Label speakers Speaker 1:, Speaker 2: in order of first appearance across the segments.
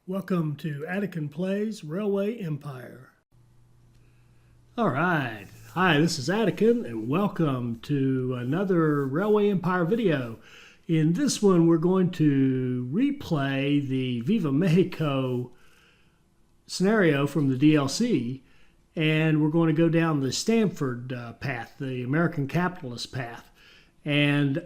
Speaker 1: Welcome to Attican Plays Railway Empire. All right. Hi, this is Attican, and welcome to another Railway Empire video. In this one, we're going to replay the Viva Mexico scenario from the DLC, and we're going to go down the Stanford path, the American capitalist path. And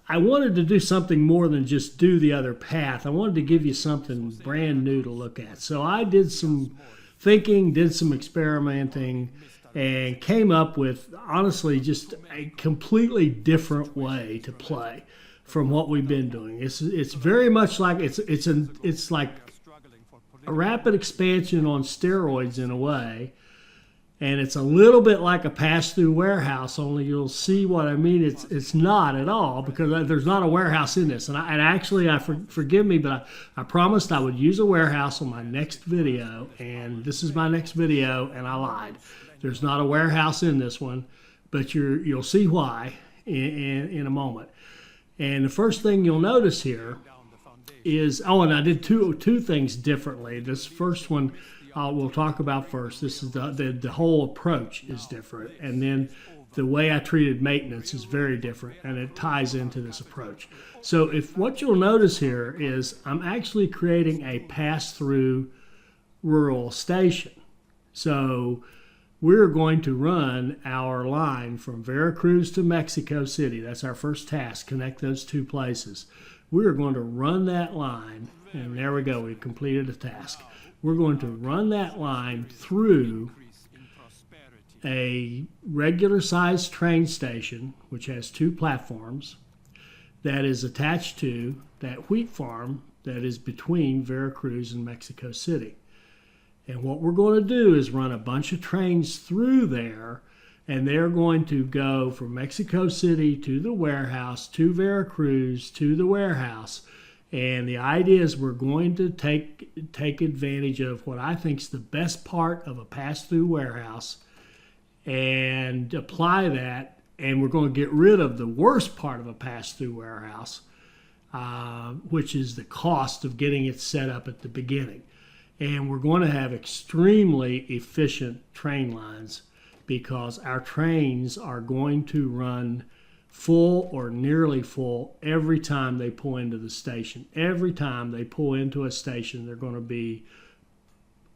Speaker 1: I wanted to do something more than just do the other path. I wanted to give you something brand new to look at. So I did some thinking, did some experimenting, and came up with, honestly, just a completely different way to play from what we've been doing. It's very much like it's like a rapid expansion on steroids in a way. And it's a little bit like a pass-through warehouse, only you'll see what I mean. It's not at all, because there's not a warehouse in this. And forgive me, but I promised I would use a warehouse on my next video, and this is my next video, and I lied. There's not a warehouse in this one, but you'll see why in a moment. And the first thing you'll notice here is, and I did two things differently. This first one we'll talk about first. This is the whole approach is different, and then the way I treated maintenance is very different, and it ties into this approach. So what you'll notice here is I'm actually creating a pass-through rural station. So we're going to run our line from Veracruz to Mexico City. That's our first task, connect those two places. We're going to run that line, and there we go, we've completed a task. We're going to run that line through a regular-sized train station, which has two platforms, that is attached to that wheat farm that is between Veracruz and Mexico City. And what we're going to do is run a bunch of trains through there, and they're going to go from Mexico City to the warehouse, to Veracruz, to the warehouse. And the idea is we're going to take advantage of what I think is the best part of a pass-through warehouse and apply that, and we're going to get rid of the worst part of a pass-through warehouse, which is the cost of getting it set up at the beginning. And we're going to have extremely efficient train lines, because our trains are going to run full or nearly full every time they pull into the station. Every time they pull into a station, they're going to be,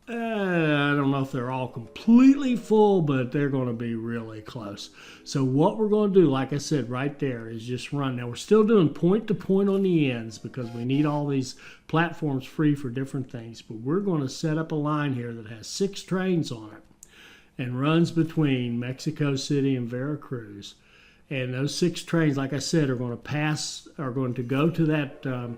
Speaker 1: I don't know if they're all completely full, but they're going to be really close. So what we're going to do, like I said right there, is just run. Now we're still doing point to point on the ends, because we need all these platforms free for different things. But we're going to set up a line here that has 6 trains on it and runs between Mexico City and Veracruz. And those 6 trains, like I said, are going to go to that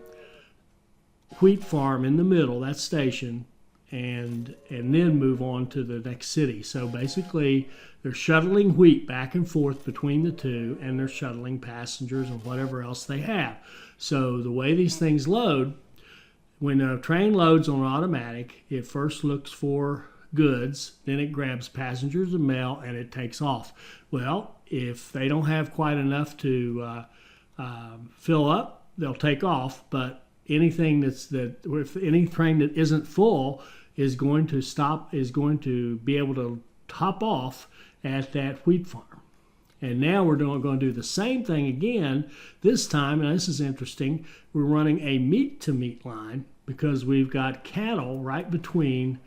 Speaker 1: wheat farm in the middle, that station, and then move on to the next city. So basically, they're shuttling wheat back and forth between the two, and they're shuttling passengers and whatever else they have. So the way these things load, when a train loads on automatic, it first looks for goods, then it grabs passengers and mail, and it takes off. Well, if they don't have quite enough to fill up, they'll take off. But if any train that isn't full is going to stop, is going to be able to top off at that wheat farm. And now we're going to do the same thing again. This time, and this is interesting, we're running a meat-to-meat line, because we've got cattle right between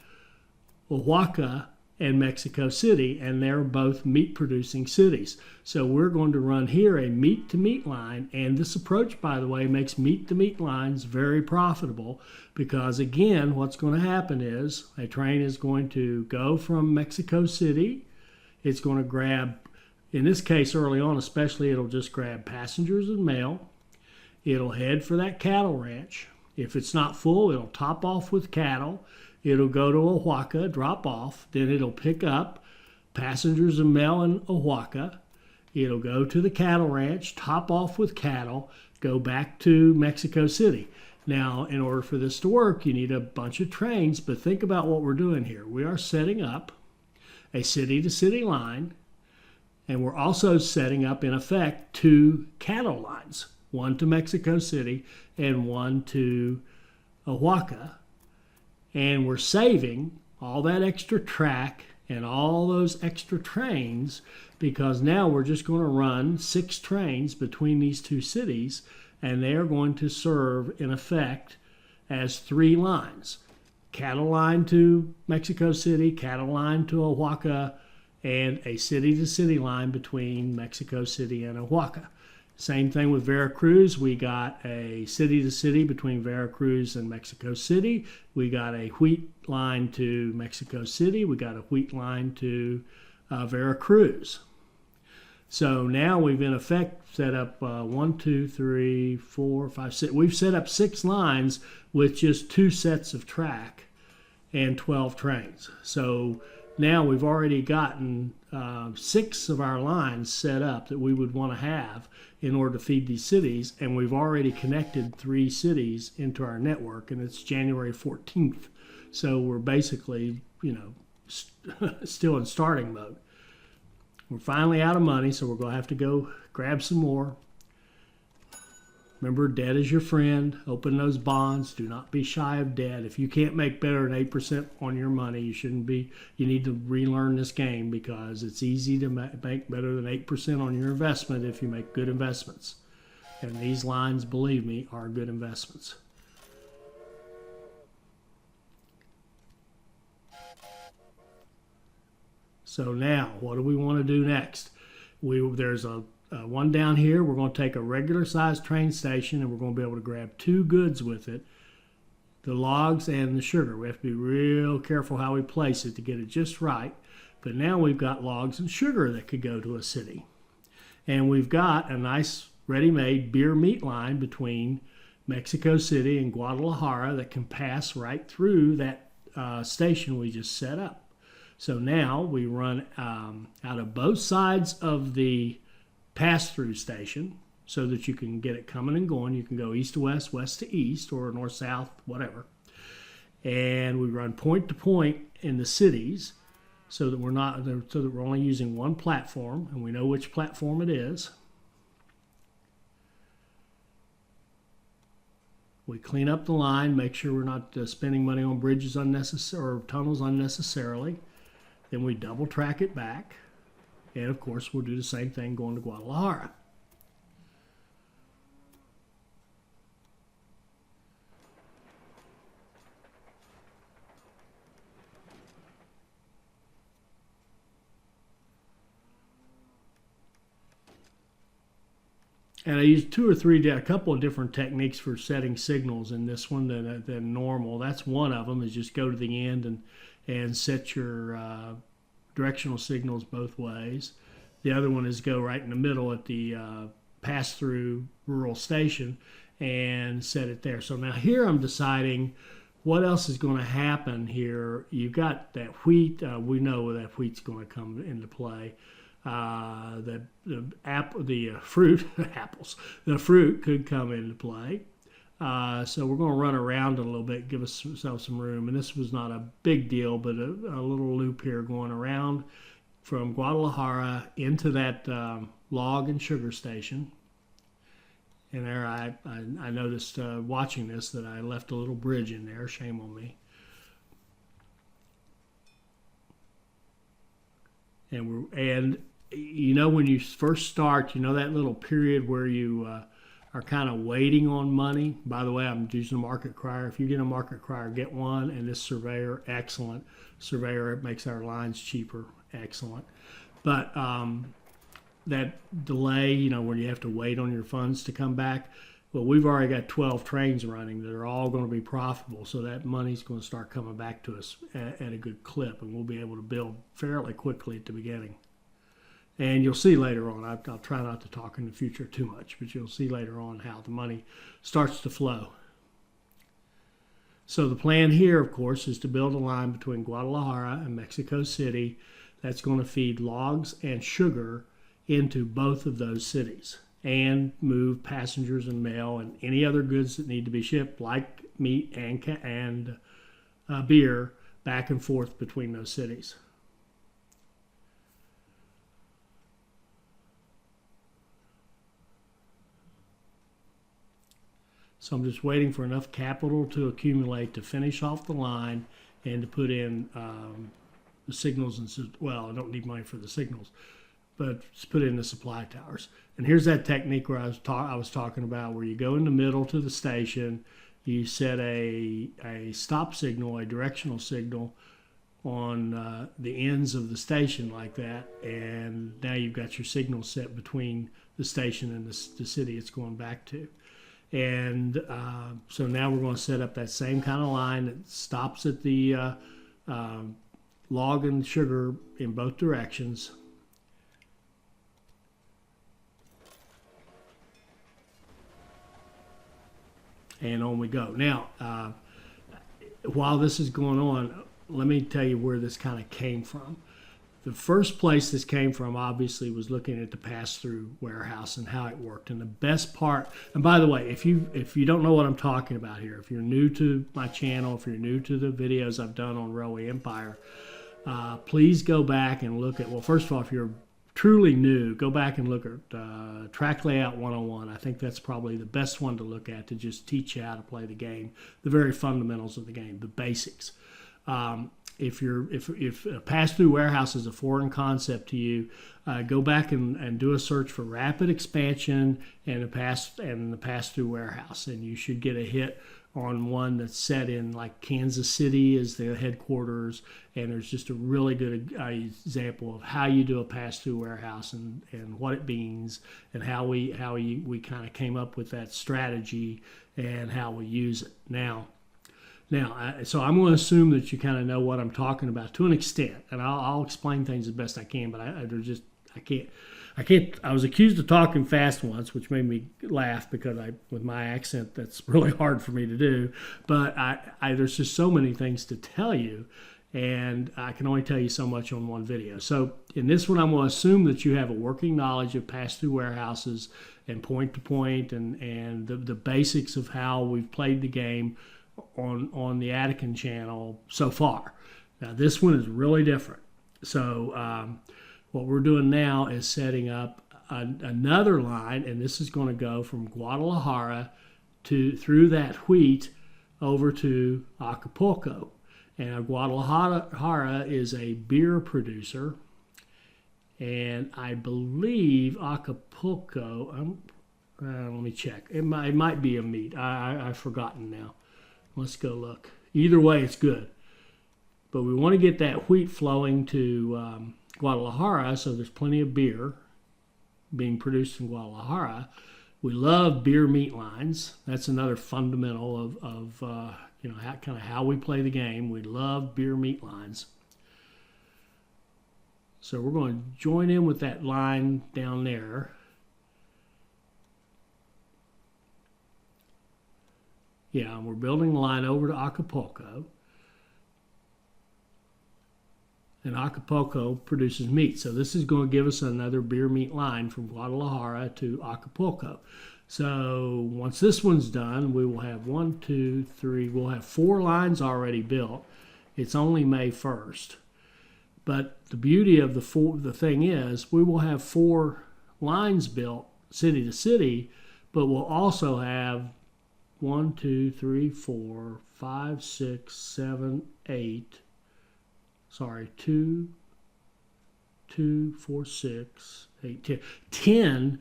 Speaker 1: Oaxaca and Mexico City, and they're both meat-producing cities. So we're going to run here a meat-to-meat line, and this approach, by the way, makes meat-to-meat lines very profitable, because, again, what's going to happen is a train is going to go from Mexico City. It's going to grab, in this case early on especially, it'll just grab passengers and mail. It'll head for that cattle ranch. If it's not full, it'll top off with cattle. It'll go to Oaxaca, drop off, then it'll pick up passengers and mail in Oaxaca. It'll go to the cattle ranch, top off with cattle, go back to Mexico City. Now, in order for this to work, you need a bunch of trains, but think about what we're doing here. We are setting up a city-to-city line, and we're also setting up, in effect, 2 cattle lines, one to Mexico City and one to Oaxaca. And we're saving all that extra track and all those extra trains, because now we're just going to run 6 trains between these 2 cities, and they are going to serve in effect as 3 lines. Cattle line to Mexico City, cattle line to Oaxaca, and a city-to-city line between Mexico City and Oaxaca. Same thing with Veracruz. We got a city-to-city between Veracruz and Mexico City. We got a wheat line to Mexico City. We got a wheat line to Veracruz. So now we've in effect set up 1, 2, 3, 4, 5, 6. We've set up 6 lines with just 2 sets of track and 12 trains. So now we've already gotten 6 of our lines set up that we would want to have in order to feed these cities, and we've already connected 3 cities into our network, and it's January 14th. So we're basically, still in starting mode. We're finally out of money, so we're going to have to go grab some more. Remember, debt is your friend. Open those bonds. Do not be shy of debt. If you can't make better than 8% on your money, you shouldn't be. You need to relearn this game, because it's easy to make better than 8% on your investment if you make good investments. And these lines, believe me, are good investments. So now, what do we want to do next? There's a one down here. We're going to take a regular sized train station, and we're going to be able to grab 2 goods with it, the logs and the sugar. We have to be real careful how we place it to get it just right. But now we've got logs and sugar that could go to a city. And we've got a nice ready-made beer meat line between Mexico City and Guadalajara that can pass right through that station we just set up. So now we run out of both sides of the pass-through station so that you can get it coming and going. You can go east to west, west to east, or north-south, whatever. And we run point to point in the cities so that we're only using one platform, and we know which platform it is. We clean up the line, make sure we're not spending money on bridges or tunnels unnecessarily. Then we double track it back. And of course, we'll do the same thing going to Guadalajara. And I used a couple of different techniques for setting signals in this one than normal. That's one of them, is just go to the end and set your directional signals both ways. The other one is go right in the middle at the pass-through rural station and set it there. So now here I'm deciding what else is going to happen here. You've got that wheat. We know that wheat's going to come into play. The fruit could come into play. So we're going to run around a little bit, give ourselves some room. And this was not a big deal, but a little loop here going around from Guadalajara into that log and sugar station. And there I noticed watching this that I left a little bridge in there. Shame on me. And when you first start, that little period where you are kind of waiting on money. By the way, I'm using a market crier. If you get a market crier, get one. And this surveyor, excellent. Surveyor, it makes our lines cheaper. Excellent. But that delay, when you have to wait on your funds to come back, well, we've already got 12 trains running that are all going to be profitable. So that money's going to start coming back to us at a good clip, and we'll be able to build fairly quickly at the beginning. And you'll see later on, I'll try not to talk in the future too much, but you'll see later on how the money starts to flow. So the plan here, of course, is to build a line between Guadalajara and Mexico City that's going to feed logs and sugar into both of those cities and move passengers and mail and any other goods that need to be shipped, like meat and beer, back and forth between those cities. So I'm just waiting for enough capital to accumulate to finish off the line and to put in the signals. And well, I don't need money for the signals, but just put in the supply towers. And here's that technique where I was talking about, where you go in the middle to the station, you set a stop signal, a directional signal on the ends of the station like that, and now you've got your signal set between the station and the city it's going back to. And so now we're going to set up that same kind of line that stops at the log and sugar in both directions. And on we go. Now, while this is going on, let me tell you where this kind of came from. The first place this came from, obviously, was looking at the pass-through warehouse and how it worked. And the best part, and by the way, if you don't know what I'm talking about here, if you're new to my channel, if you're new to the videos I've done on Railway Empire, please go back and look at, well, first of all, if you're truly new, go back and look at Track Layout 101. I think that's probably the best one to look at to just teach you how to play the game, the very fundamentals of the game, the basics. If a pass-through warehouse is a foreign concept to you, go back and do a search for rapid expansion and the pass-through warehouse, and you should get a hit on one that's set in like Kansas City as their headquarters, and there's just a really good example of how you do a pass-through warehouse and what it means, and how we kind of came up with that strategy and how we use it now. So I'm going to assume that you kind of know what I'm talking about to an extent, and I'll explain things as best I can. But I can't. I was accused of talking fast once, which made me laugh because with my accent, that's really hard for me to do. But there's just so many things to tell you, and I can only tell you so much on one video. So in this one, I'm going to assume that you have a working knowledge of pass-through warehouses and point-to-point and the basics of how we've played the game on the Attican channel so far. Now this one is really different. So what we're doing now is setting up another line, and this is going to go from Guadalajara through that wheat over to Acapulco. And Guadalajara is a beer producer, and I believe Acapulco, let me check. It might be a meat. I've forgotten now. Let's go look. Either way, it's good. But we want to get that wheat flowing to Guadalajara, so there's plenty of beer being produced in Guadalajara. We love beer meat lines. That's another fundamental of how we play the game. We love beer meat lines. So we're going to join in with that line down there. Yeah, we're building the line over to Acapulco. And Acapulco produces meat. So this is going to give us another beer meat line from Guadalajara to Acapulco. So once this one's done, we will have we'll have 4 lines already built. It's only May 1st. But the beauty of the thing is, we will have 4 lines built city to city, but we'll also have 1, 2, 3, 4, 5, 6, 7, 8. Sorry, 2, 4, 6, 8, 10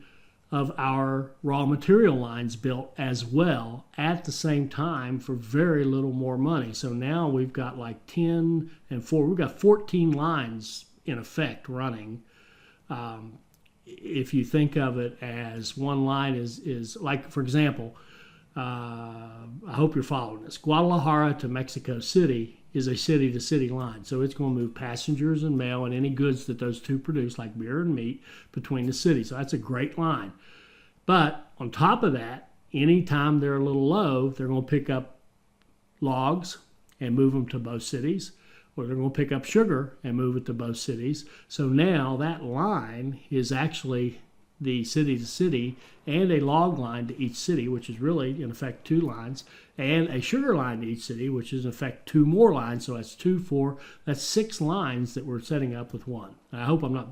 Speaker 1: of our raw material lines built as well at the same time for very little more money. So now we've got like 10 and 4. We've got 14 lines in effect running. If you think of it as one line is like, for example, I hope you're following this. Guadalajara to Mexico City is a city-to-city line. So it's going to move passengers and mail and any goods that those two produce, like beer and meat, between the cities. So that's a great line. But on top of that, anytime they're a little low, they're going to pick up logs and move them to both cities, or they're going to pick up sugar and move it to both cities. So now that line is actually the city-to-city and a log line to each city, which is really, in effect, 2 lines, and a sugar line to each city, which is, in effect, 2 more lines. So that's 2, 4. That's 6 lines that we're setting up with one. And I hope I'm not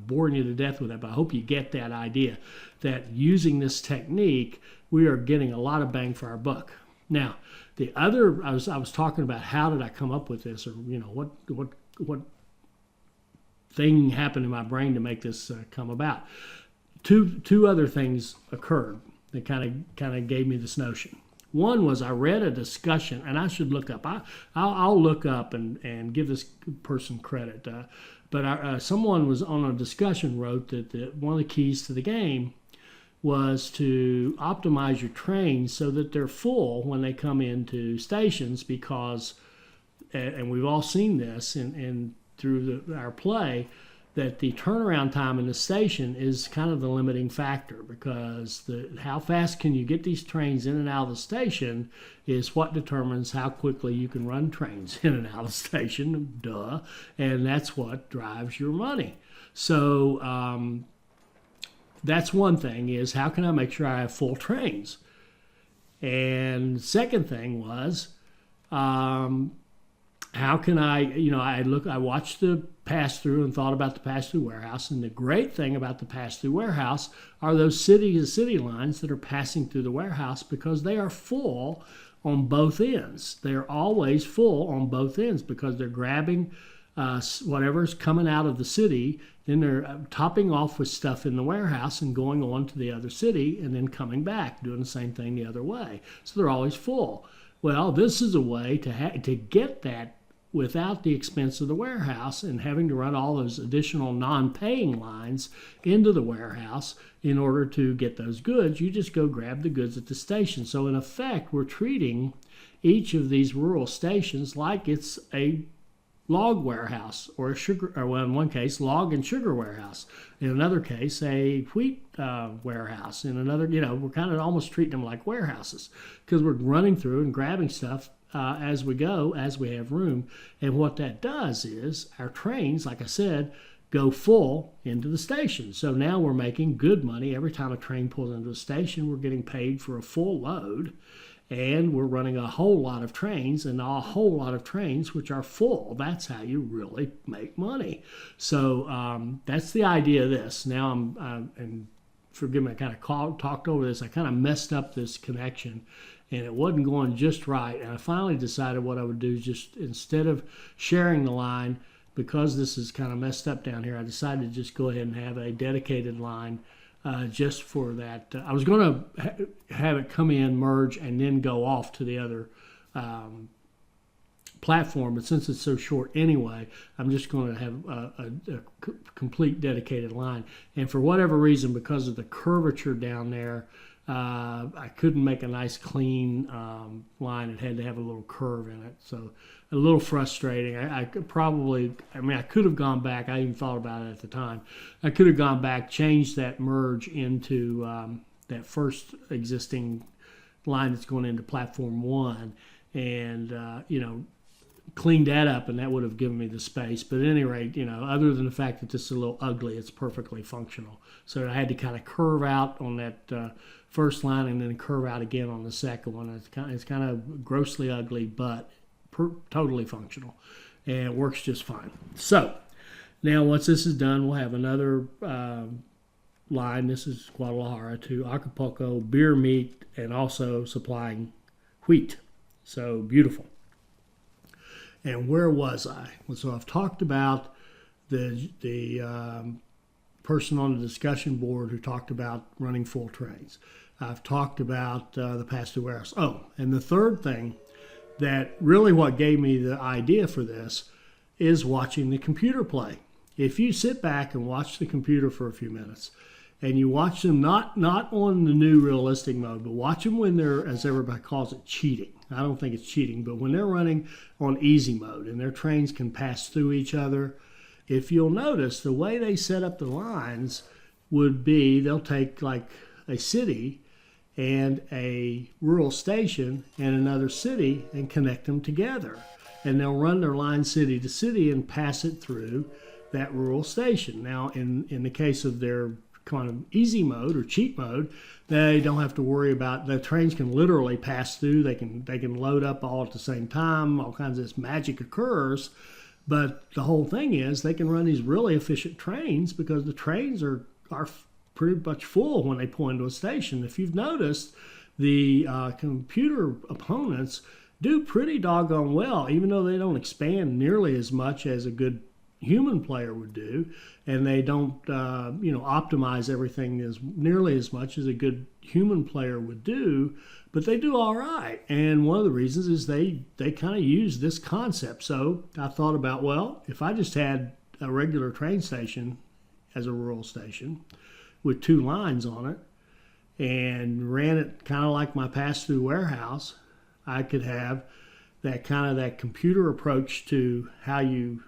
Speaker 1: boring you to death with that, but I hope you get that idea that using this technique, we are getting a lot of bang for our buck. Now, the other, I was talking about how did I come up with this, or what thing happened in my brain to make this come about. Two other things occurred that kind of gave me this notion. One was I read a discussion, and I should look up. I'll look up and give this person credit. But someone was on a discussion wrote that one of the keys to the game was to optimize your trains so that they're full when they come into stations, because, and we've all seen this in through our play, that the turnaround time in the station is kind of the limiting factor, because how fast can you get these trains in and out of the station is what determines how quickly you can run trains in and out of the station, duh, and that's what drives your money. So that's one thing, is how can I make sure I have full trains? And second thing was, how can I watched the pass-through and thought about the pass-through warehouse. And the great thing about the pass-through warehouse are those city-to-city lines that are passing through the warehouse, because they are full on both ends. They're always full on both ends, because they're grabbing whatever's coming out of the city, then they're topping off with stuff in the warehouse and going on to the other city, and then coming back, doing the same thing the other way. So they're always full. Well, this is a way to get that without the expense of the warehouse and having to run all those additional non-paying lines into the warehouse in order to get those goods. You just go grab the goods at the station. So in effect, we're treating each of these rural stations like it's a log warehouse, or a sugar, or well, in one case, log and sugar warehouse. In another case, a wheat warehouse. In another, we're kind of almost treating them like warehouses, because we're running through and grabbing stuff as we go, as we have room. And what that does is our trains, like I said, go full into the station. So now we're making good money. Every time a train pulls into a station, we're getting paid for a full load. And we're running a whole lot of trains, and a whole lot of trains which are full. That's how you really make money. So that's the idea of this. Now and forgive me, I kind of talked over this. I kind of messed up this connection, and it wasn't going just right. And I finally decided what I would do, just instead of sharing the line, because this is kind of messed up down here, I decided to just go ahead and have a dedicated line just for that. I was going to have it come in, merge, and then go off to the other platform. But since it's so short anyway, I'm just going to have a complete dedicated line. And for whatever reason, because of the curvature down there, I couldn't make a nice clean line. It had to have a little curve in it. So a little frustrating. I could have gone back. I even thought about it at the time. I could have gone back, changed that merge into that first existing line that's going into platform 1, and cleaned that up, and that would have given me the space. But at any rate, other than the fact that this is a little ugly, it's perfectly functional. So I had to kind of curve out on that first line and then curve out again on the second one. It's kind of grossly ugly, but totally functional, and it works just fine. So now once this is done, we'll have another line. This is Guadalajara to Acapulco, beer, meat, and also supplying wheat. So beautiful. And where was I? So I've talked about the person on the discussion board who talked about running full trains. I've talked about the pass-through warehouse. Oh, and the third thing that really what gave me the idea for this is watching the computer play. If you sit back and watch the computer for a few minutes, and you watch them not on the new realistic mode, but watch them when they're, as everybody calls it, cheating. I don't think it's cheating, but when they're running on easy mode and their trains can pass through each other, if you'll notice, the way they set up the lines would be they'll take like a city and a rural station and another city and connect them together. And they'll run their line city to city and pass it through that rural station. Now, in the case of their kind of easy mode or cheat mode, they don't have to worry about, the trains can literally pass through. They can load up all at the same time. All kinds of this magic occurs. But the whole thing is they can run these really efficient trains because the trains are pretty much full when they pull into a station. If you've noticed, The computer opponents do pretty doggone well, even though they don't expand nearly as much as a good human player would do, and they don't optimize everything as nearly as much as a good human player would do, but they do all right. And one of the reasons is they kind of use this concept. So I thought about, well, if I just had a regular train station as a rural station with 2 lines on it and ran it kind of like my pass-through warehouse, I could have that kind of that computer approach to how you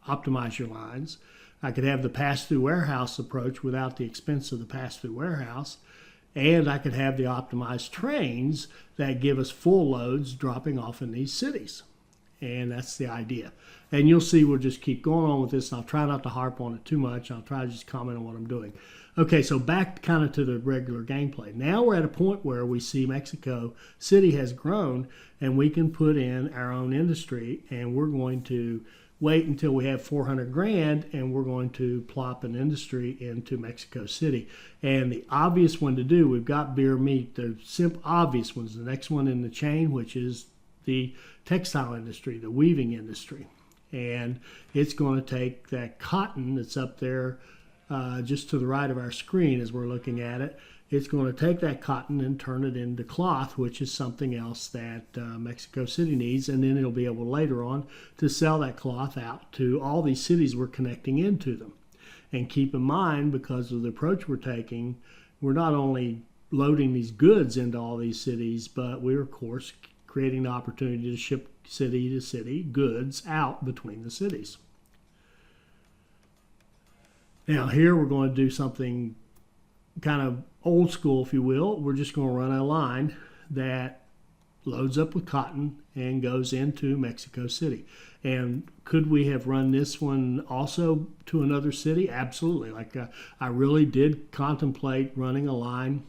Speaker 1: optimize your lines. I could have the pass-through warehouse approach without the expense of the pass-through warehouse. And I could have the optimized trains that give us full loads dropping off in these cities. And that's the idea. And you'll see we'll just keep going on with this. And I'll try not to harp on it too much. I'll try to just comment on what I'm doing. Okay, so back kind of to the regular gameplay. Now we're at a point where we see Mexico City has grown and we can put in our own industry, and we're going to wait until we have 400 grand and we're going to plop an industry into Mexico City. And the obvious one to do, we've got beer meat. The obvious one's the next one in the chain, which is the textile industry, the weaving industry. And it's going to take that cotton that's up there just to the right of our screen as we're looking at it. It's going to take that cotton and turn it into cloth, which is something else that Mexico City needs, and then it'll be able later on to sell that cloth out to all these cities we're connecting into them. And keep in mind, because of the approach we're taking, we're not only loading these goods into all these cities, but we're, of course, creating the opportunity to ship city to city goods out between the cities. Now here we're going to do something kind of old school, if you will. We're just going to run a line that loads up with cotton and goes into Mexico City. And could we have run this one also to another city? Absolutely. I really did contemplate running a line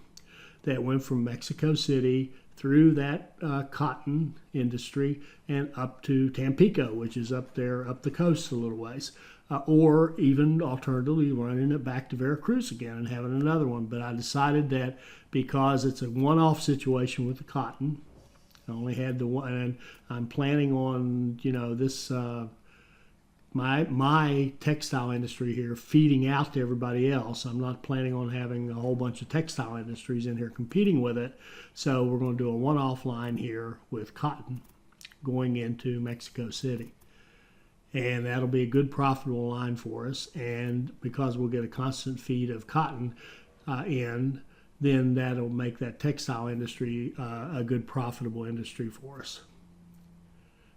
Speaker 1: that went from Mexico City through that cotton industry and up to Tampico, which is up there, up the coast a little ways. Or even alternatively running it back to Veracruz again and having another one. But I decided that because it's a one-off situation with the cotton, I only had the one, and I'm planning on, this my textile industry here feeding out to everybody else. I'm not planning on having a whole bunch of textile industries in here competing with it. So we're going to do a one-off line here with cotton going into Mexico City. And that'll be a good profitable line for us. And because we'll get a constant feed of cotton in, then that'll make that textile industry a good profitable industry for us.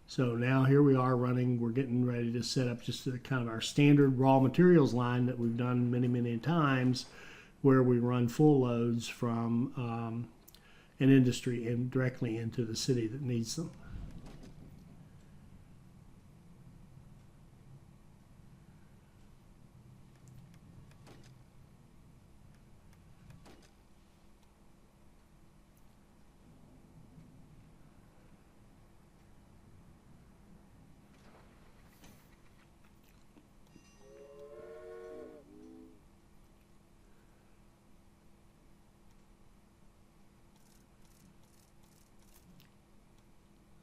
Speaker 1: So now here we are running, we're getting ready to set up just kind of our standard raw materials line that we've done many, many times, where we run full loads from an industry and directly into the city that needs them.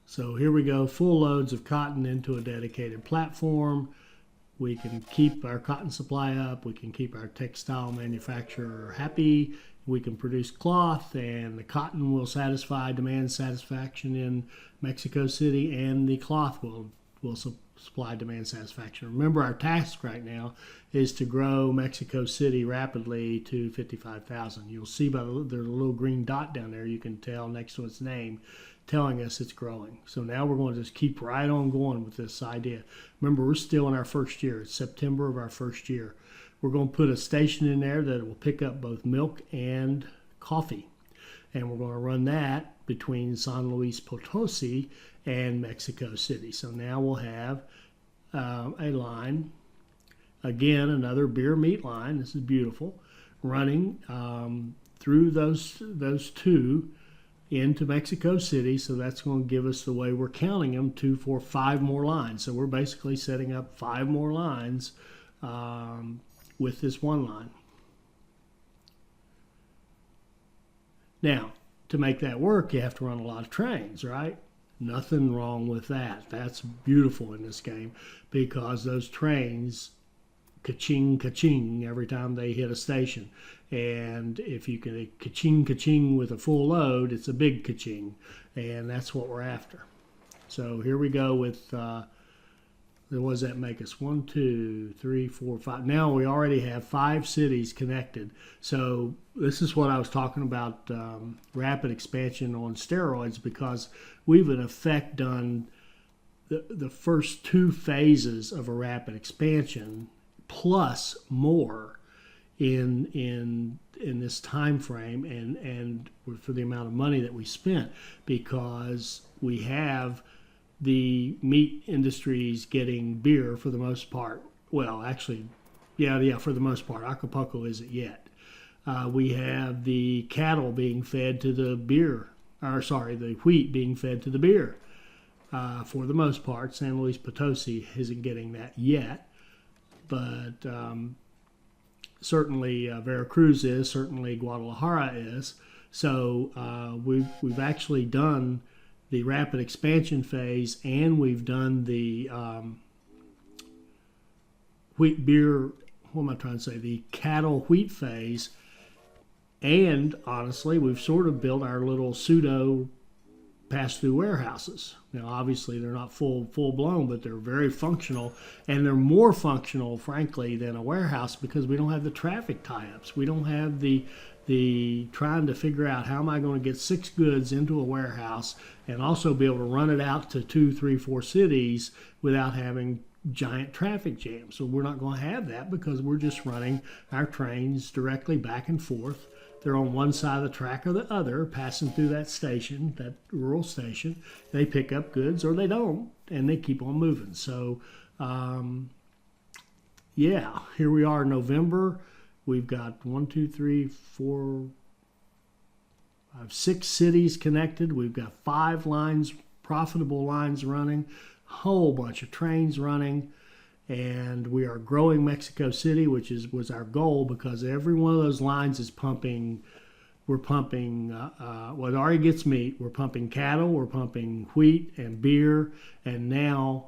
Speaker 1: So here we go, full loads of cotton into a dedicated platform. We can keep our cotton supply up. We can keep our textile manufacturer happy. We can produce cloth, and the cotton will satisfy demand satisfaction in Mexico City, and the cloth will supply demand satisfaction. Remember, our task right now is to grow Mexico City rapidly to 55,000. You'll see by there's a little green dot down there. You can tell next to its name, telling us it's growing. So now we're going to just keep right on going with this idea. Remember, we're still in our first year. It's September of our first year. We're going to put a station in there that will pick up both milk and coffee. And we're going to run that between San Luis Potosi and Mexico City. So now we'll have a line, again, another beer meat line. This is beautiful, running through those two into Mexico City. So that's going to give us, the way we're counting them, 2, 4, 5 more lines. So we're basically setting up 5 more lines with this one line. Now, to make that work, you have to run a lot of trains, right? Nothing wrong with that. That's beautiful in this game because those trains ka-ching, ka-ching every time they hit a station. And if you can ka-ching, ka-ching with a full load, it's a big ka-ching. And that's what we're after. So here we go with, what does that make us? 1, 2, 3, 4, 5. Now we already have 5 cities connected. So this is what I was talking about, rapid expansion on steroids, because we've in effect done the first 2 phases of a rapid expansion plus more in this time frame and for the amount of money that we spent, because we have the meat industries getting beer for the most part. Well, actually, yeah, for the most part. Acapulco isn't yet. We have the cattle being fed to the beer, the wheat being fed to the beer. For the most part, San Luis Potosi isn't getting that yet, but certainly Veracruz is, certainly Guadalajara is. So we've actually done the rapid expansion phase, and we've done the wheat beer, what am I trying to say, the cattle wheat phase, and honestly, we've sort of built our little pseudo pass-through warehouses. Now, obviously, they're not full-blown, but they're very functional, and they're more functional, frankly, than a warehouse because we don't have the traffic tie-ups. We don't have the trying to figure out how am I going to get 6 goods into a warehouse and also be able to run it out to 2, 3, 4 cities without having giant traffic jams. So we're not going to have that because we're just running our trains directly back and forth. They're on one side of the track or the other, passing through that station, that rural station. They pick up goods or they don't, and they keep on moving. So, yeah, here we are in November. We've got 1, 2, 3, 4, 5, 6 cities connected. We've got 5 lines, profitable lines running, a whole bunch of trains running. And we are growing Mexico City, which was our goal, because every one of those lines is pumping. We're pumping, well, it already gets meat. We're pumping cattle, we're pumping wheat and beer, and now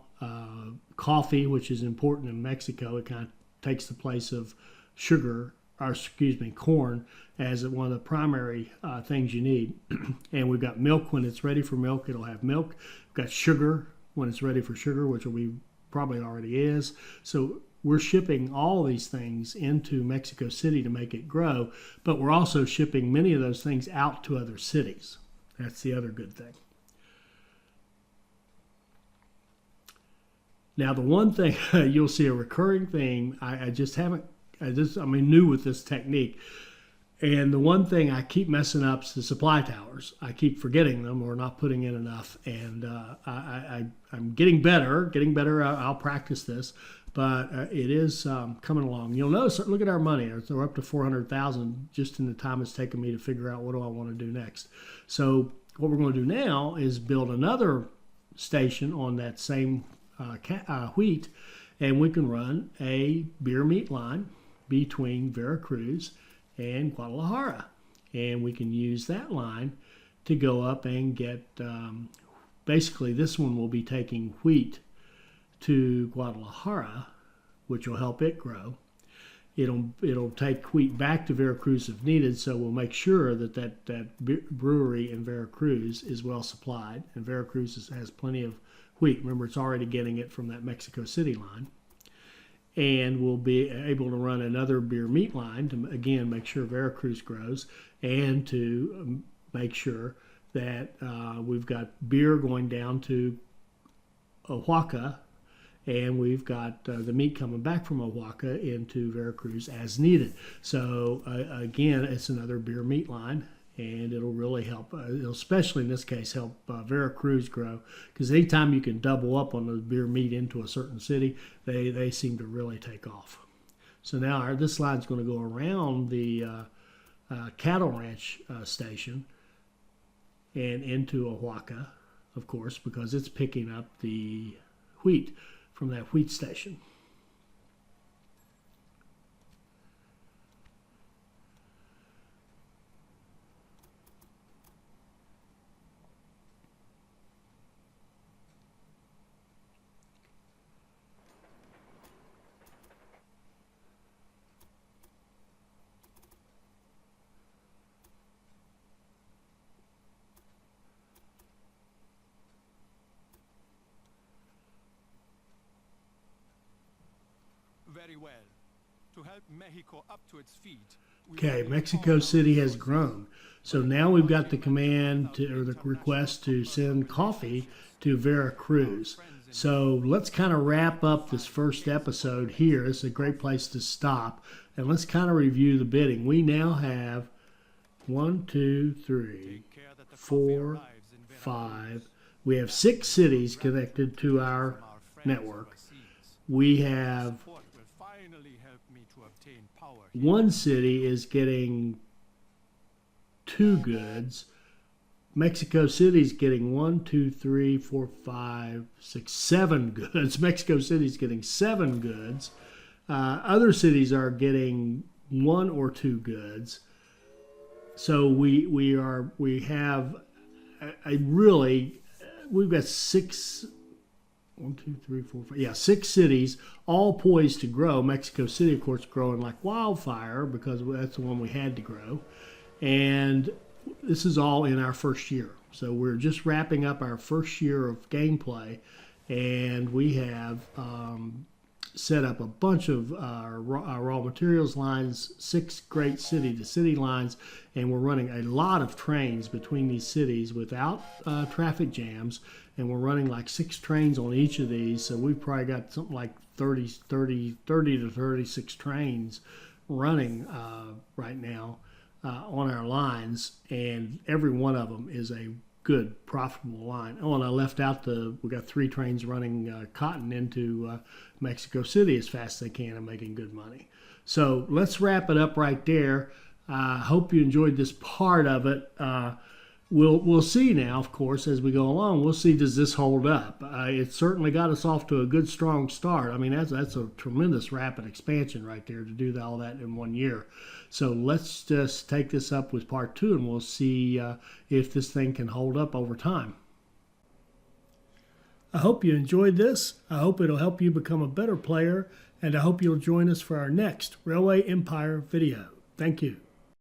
Speaker 1: coffee, which is important in Mexico. It kind of takes the place of corn as one of the primary things you need. And we've got milk. When it's ready for milk, it'll have milk. We've got sugar when it's ready for sugar, which will be probably already is. So we're shipping all these things into Mexico City to make it grow, but we're also shipping many of those things out to other cities. That's the other good thing. Now, the one thing you'll see a recurring theme, I'm new with this technique. And the one thing I keep messing up is the supply towers. I keep forgetting them or not putting in enough. And I'm getting better. I'll practice this, but it is coming along. You'll notice, look at our money. We're up to $400,000 just in the time it's taken me to figure out what do I want to do next. So what we're going to do now is build another station on that same wheat, and we can run a beer meat line between Veracruz and Guadalajara, and we can use that line to go up and get basically this one will be taking wheat to Guadalajara, which will help it grow. It'll take wheat back to Veracruz if needed, so we'll make sure that brewery in Veracruz is well supplied, and Veracruz has plenty of wheat. Remember, it's already getting it from that Mexico City line. And we'll be able to run another beer meat line to, again, make sure Veracruz grows, and to make sure that we've got beer going down to Oaxaca, and we've got the meat coming back from Oaxaca into Veracruz as needed. So, again, it's another beer meat line, and it'll really help, it'll especially in this case help Veracruz grow, because anytime you can double up on the beer meat into a certain city, they seem to really take off. So now this line's going to go around the cattle ranch station and into Oaxaca, of course, because it's picking up the wheat from that wheat station.
Speaker 2: very well. To help Mexico up to its feet.
Speaker 1: Okay, Mexico City has grown. So now we've got the command to, or the request to send coffee to Veracruz. So let's kind of wrap up this first episode here. It's a great place to stop. And let's kind of review the bidding. We now have 1, 2, 3, 4, 5. We have 6 cities connected to our network. We have one city is getting 2 goods. Mexico City's getting 1, 2, 3, 4, 5, 6, 7 goods. Mexico City's getting 7 goods. Other cities are getting 1 or 2 goods. So we've got 6. 1, 2, 3, 4, 5. Yeah, 6 cities, all poised to grow. Mexico City, of course, growing like wildfire because that's the one we had to grow. And this is all in our first year. So we're just wrapping up our first year of gameplay, and we have set up a bunch of our raw materials lines, 6 great city-to-city lines, and we're running a lot of trains between these cities without traffic jams. And we're running like 6 trains on each of these, so we've probably got something like 30 to 36 trains running right now on our lines, and every one of them is a good, profitable line. Oh, and I left out we got 3 trains running cotton into Mexico City as fast as they can and making good money. So let's wrap it up right there. I hope you enjoyed this part of it. We'll see now, of course, as we go along. We'll see, does this hold up? It certainly got us off to a good, strong start. I mean, that's a tremendous rapid expansion right there to do all that in 1 year. So let's just take this up with part 2, and we'll see if this thing can hold up over time. I hope you enjoyed this. I hope it'll help you become a better player, and I hope you'll join us for our next Railway Empire video. Thank you.